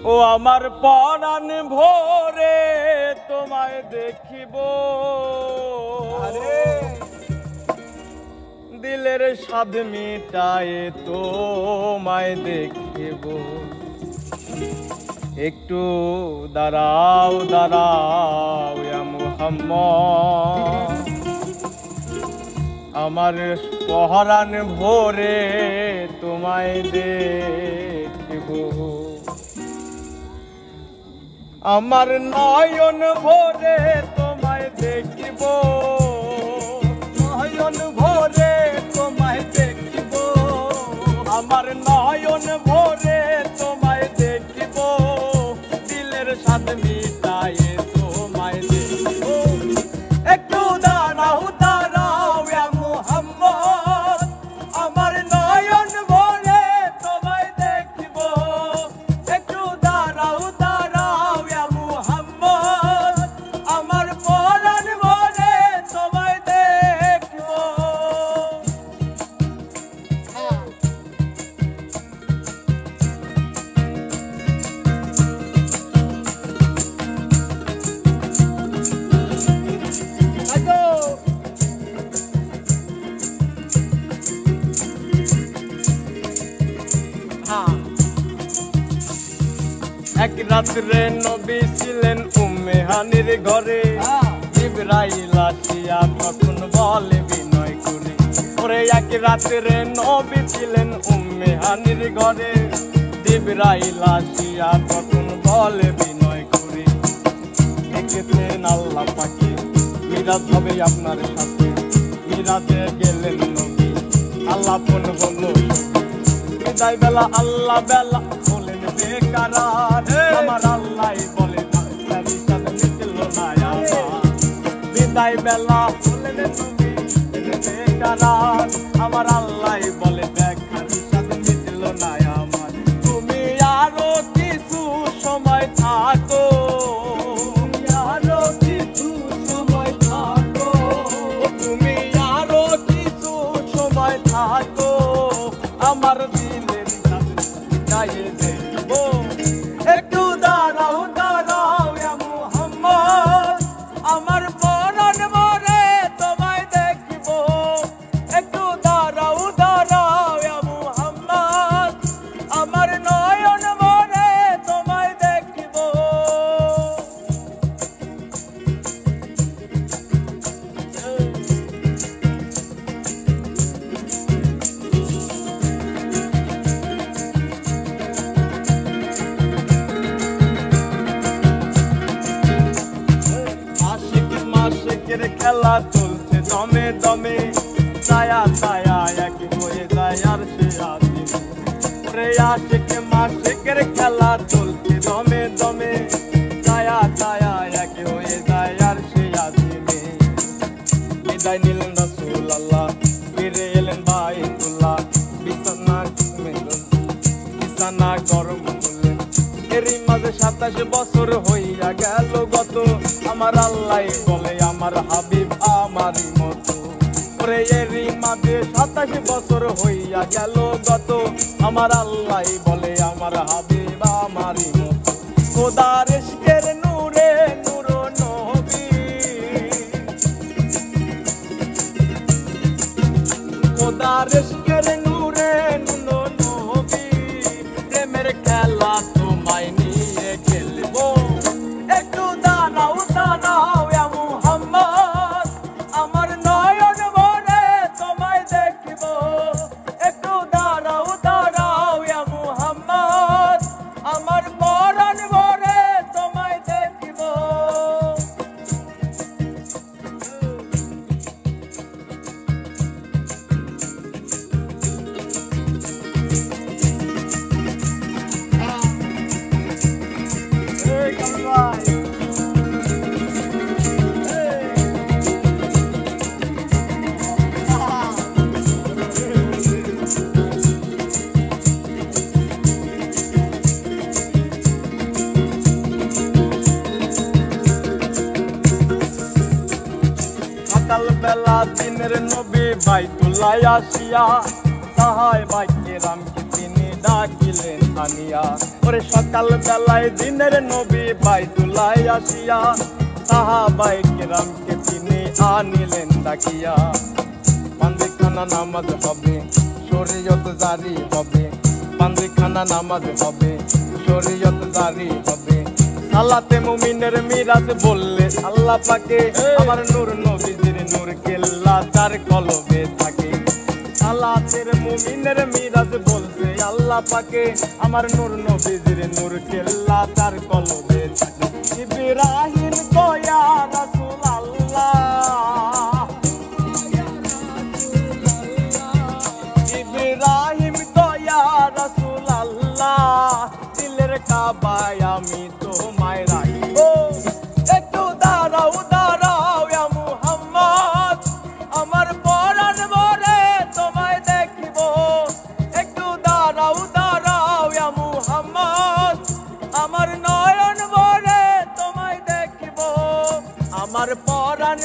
ও আমার পরাণ ভোরে তোমায় দেখিব, দিলের স্বাদ মিটায় তোমায় দেখিব। একটু দাঁড়াও দাঁড়াও ইয়া মুহাম্মদ, আমার পরাণ ভোরে তোমায় দেখিব। আমার নয়ন ভোরে তোমায় দেখিব, নয়ন ভোরে তোমায় দেখিব। আমার নয়ন ভোরে তোমায় দেখিব, দিলের স্বাদ মিটায় তোমায় দেখিব। একটু দাঁড়াও দাঁড়াও ইয়া মুহাম্মদ, আমার নয়ন ভোরে তোমায় দেখিব। একটু দাঁড়াও দাঁড়াও ইয়া মুহাম্মদ, আমার পরাণ ভোরে তোমায় দেখিব। এক রাত্রে নবী ছিলেন উম্মে হানির ঘরে, জিবরাইল আসিয়া তখন বলে বিনয় করে। ওরে এক রাত্রে নবী ছিলেন উম্মে হানির ঘরে, জিবরাইল আসিয়া তখন বলে বিনয় করে। দেখেছেন আল্লাহ পাকে মিরাজ হবে আপনার সাথে, মিরাজে গেলেন নবী আল্লাহ ফোন বলল বিদায় বেলা আল্লাহ বেলা বলেন বেকারার। আমার আল্লাহ বলে মিটল না আমার, বিদায় বেলা বলেন নবী বেকারার। আমার আল্লাহ বলে বেকার সাথে মিটল না আমার। তুমি আরো কিছু সময় থাকো, আরো কিছু সময় থাকো, তুমি আরো কিছু সময় থাকো, আমার দিলের গায়ে দেখব। একটু দাঁড়াও দাঁড়াও ইয়া মুহাম্মদ, আমার পরাণ ভোরে তোমায় দেখিব। একটু দাঁড়াও দাঁড়াও ইয়া মুহাম্মদ, আমার নয়ন ভোরে তোমায় দেখিব। আশিকের খেলা চলছে দমে দমে, ছায়া ছায়া এক হয়ে যায় আর সে আসে। রে আশিক মাশিকের খেলা চলছে দমে দমে, ছায়া ছায়া এক হয়ে যায় আর সে আসে। বিদায় নিলেন রাসূলুল্লাহ, ফিরে এলেন বাইতুল্লাহ, বিছানা গরম করলেন। এরই মাঝে 27 বছর হইয়া গেল গত, আমার আল্লাহ বলে আমার হাবিব আমারই মতো। ওরে এরই মাঝে 27 বছর হইয়া গেল গত, আমার আল্লাহ বলে আমার হাবিব আমারই মতো। খোদার ইশকের নূরে নূর নবী, খোদার ইশকের নূরে নূর নবী, প্রেমের খেলা তোমায় নিয়ে খেলবো। একটু দাঁড়াও দাঁড়াও ইয়া মুহাম্মদ, আমার নয়ন ভোরে তোমায় দেখিব। একটু দাঁড়াও দাঁড়াও ইয়া মুহাম্মদ, আমার পরাণ ভোরে তোমায় দেখিব। সকাল বেলা দিনের নবী বাইতুল্লাহ আসিয়া, সাহায় বাইকে রামকে তিনি ডাকিলেন আনিয়া। ওরে সকাল বেলায় দিনের নবী বাইতুল্লায় আসিয়া সাহাবায়ে কেরামকে তিনি আনিলেন ডাকিয়া। পান্দিখানা নামাজ হবে শরীয়ত জারি হবে, পান্দিখানা নামাজ হবে শরীয়ত জারি হবে। সালাতে মুমিনের মিরাজ বললে আল্লাহ পাকে, আমার নূর নবীজির নূর কেল্লা তার কলবে থাকে। সালাতের মুমিনের মিরাজ বলছে আল্লাহ পাকে, আমার নূর নবীজির নূর কেল্লা তার কলবে থাকে। ইব্রাহিম কয়া রাসূল আল্লাহ, ইব্রাহিম কয়া রাসূল আল্লাহ, দিলের কাবায় আমি তোমায় রাখবো। একটু দাঁড়াও দাঁড়াও ইয়া মুহাম্মদ, আমার পরাণ ভরে তোমায় দেখিব। একটু দাঁড়াও দাঁড়াও ইয়া মুহাম্মদ, আমার নয়ন ভরে তোমায় দেখিব। আমার পরাণ